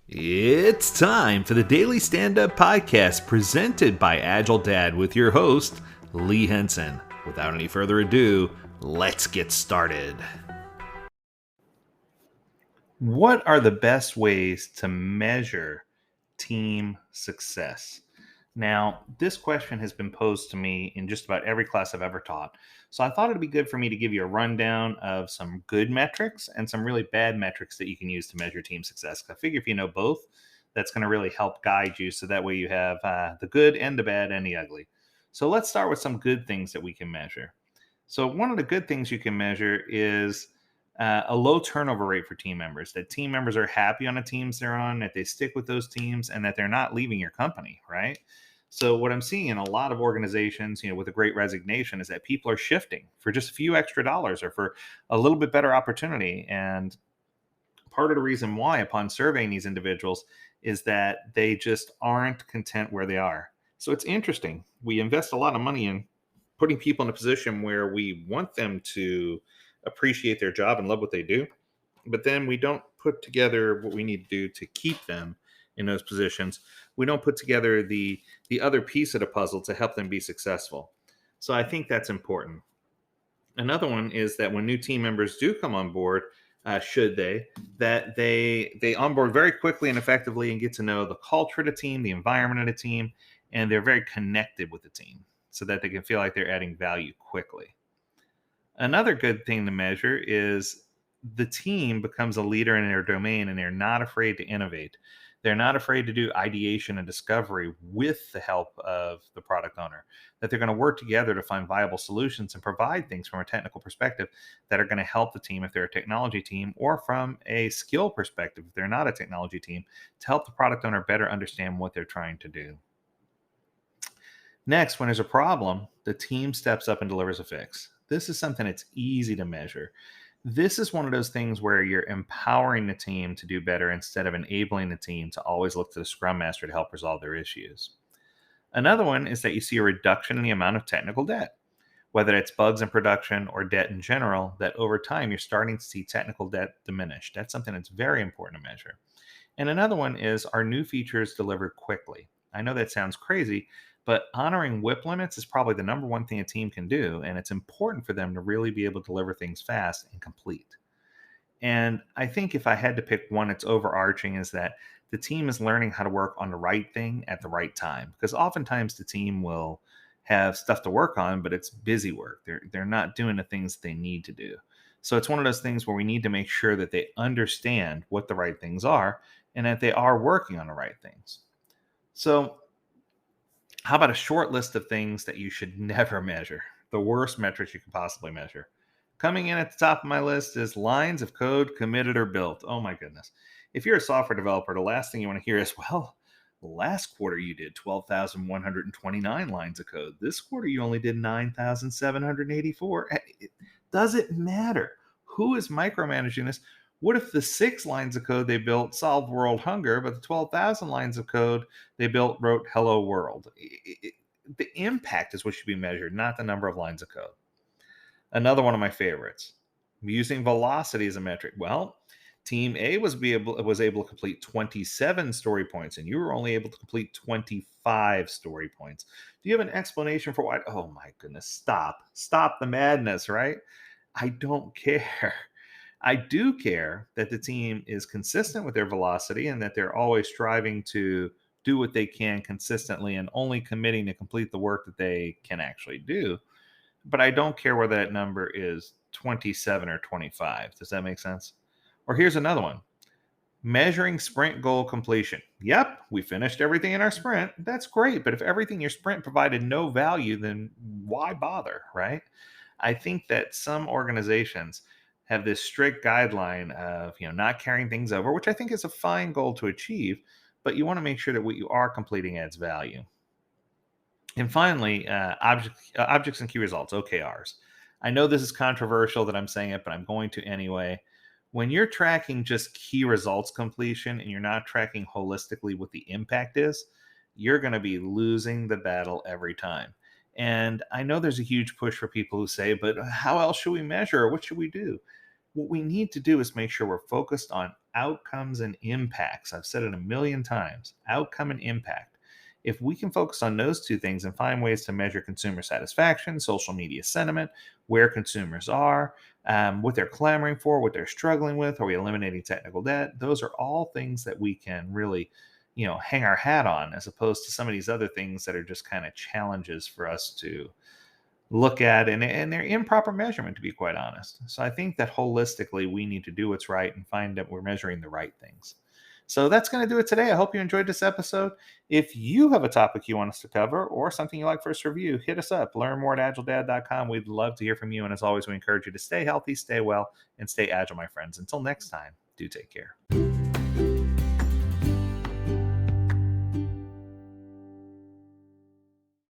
It's time for the Daily Stand Up Podcast presented by AgileDad with your host, Lee Henson. Without any further ado, let's get started. What are the best ways to measure team success? Now, this question has been posed to me in just about every class I've ever taught. So I thought it'd be good for me to give you a rundown of some good metrics and some really bad metrics that you can use to measure team success. I figure if you know both, that's going to really help guide you. So that way you have the good and the bad and the ugly. So let's start with some good things that we can measure. So one of the good things you can measure is a low turnover rate for team members, that team members are happy on the teams they're on, that they stick with those teams, and that they're not leaving your company, right? So what I'm seeing in a lot of organizations, with a great resignation is that people are shifting for just a few extra dollars or for a little bit better opportunity. And part of the reason why, upon surveying these individuals, is that they just aren't content where they are. So it's interesting. We invest a lot of money in putting people in a position where we want them to appreciate their job and love what they do, but then we don't put together what we need to do to keep them in those positions. We don't put together the other piece of the puzzle to help them be successful. So I think that's important. Another one is that when new team members do come on board, should they, that they onboard very quickly and effectively and get to know the culture of the team, the environment of the team, and they're very connected with the team so that they can feel like they're adding value quickly. Another good thing to measure is the team becomes a leader in their domain and they're not afraid to innovate. They're not afraid to do ideation and discovery with the help of the product owner, that they're going to work together to find viable solutions and provide things from a technical perspective that are going to help the team if they're a technology team, or from a skill perspective, if they're not a technology team, to help the product owner better understand what they're trying to do. Next, when there's a problem, the team steps up and delivers a fix. This is something that's easy to measure. This is one of those things where you're empowering the team to do better instead of enabling the team to always look to the scrum master to help resolve their issues. Another one is that you see a reduction in the amount of technical debt, whether it's bugs in production or debt in general, that over time you're starting to see technical debt diminish. That's something that's very important to measure. And another one is, our new features delivered quickly? I know that sounds crazy, but honoring WIP limits is probably the number one thing a team can do. And it's important for them to really be able to deliver things fast and complete. And I think if I had to pick one that's overarching, is that the team is learning how to work on the right thing at the right time. Because oftentimes the team will have stuff to work on, but it's busy work. They're not doing the things they need to do. So it's one of those things where we need to make sure that they understand what the right things are and that they are working on the right things. So how about a short list of things that you should never measure? The worst metrics you can possibly measure. Coming in at the top of my list is lines of code committed or built. Oh my goodness. If you're a software developer, the last thing you want to hear is, well, last quarter you did 12,129 lines of code. This quarter you only did 9,784. Does it matter? Who is micromanaging this? What if the 6 lines of code they built solved world hunger, but the 12,000 lines of code they built wrote hello world? The impact is what should be measured, not the number of lines of code. Another one of my favorites, using velocity as a metric. Well, Team A was able to complete 27 story points, and you were only able to complete 25 story points. Do you have an explanation for why? Oh my goodness, stop the madness, right? I don't care. I do care that the team is consistent with their velocity and that they're always striving to do what they can consistently and only committing to complete the work that they can actually do. But I don't care whether that number is 27 or 25. Does that make sense? Or here's another one, measuring sprint goal completion. Yep, we finished everything in our sprint. That's great. But if everything in your sprint provided no value, then why bother, right? I think that some organizations have this strict guideline of not carrying things over, which I think is a fine goal to achieve, but you want to make sure that what you are completing adds value. And finally, objects and key results, OKRs. I know this is controversial that I'm saying it, but I'm going to anyway. When you're tracking just key results completion and you're not tracking holistically what the impact is, you're going to be losing the battle every time. And I know there's a huge push for people who say, but how else should we measure? What should we do? What we need to do is make sure we're focused on outcomes and impacts. I've said it a million times, outcome and impact. If we can focus on those two things and find ways to measure consumer satisfaction, social media sentiment, where consumers are, what they're clamoring for, what they're struggling with, are we eliminating technical debt? Those are all things that we can really, hang our hat on, as opposed to some of these other things that are just kind of challenges for us to look at, and they're improper measurement, to be quite honest. So I think that holistically we need to do what's right and find that we're measuring the right things. So that's going to do it today. I hope you enjoyed this episode. If you have a topic you want us to cover or something you'd like for us to review, hit us up. Learn more at agiledad.com. We'd love to hear from you. And as always, we encourage you to stay healthy, stay well, and stay agile, my friends. Until next time, do take care.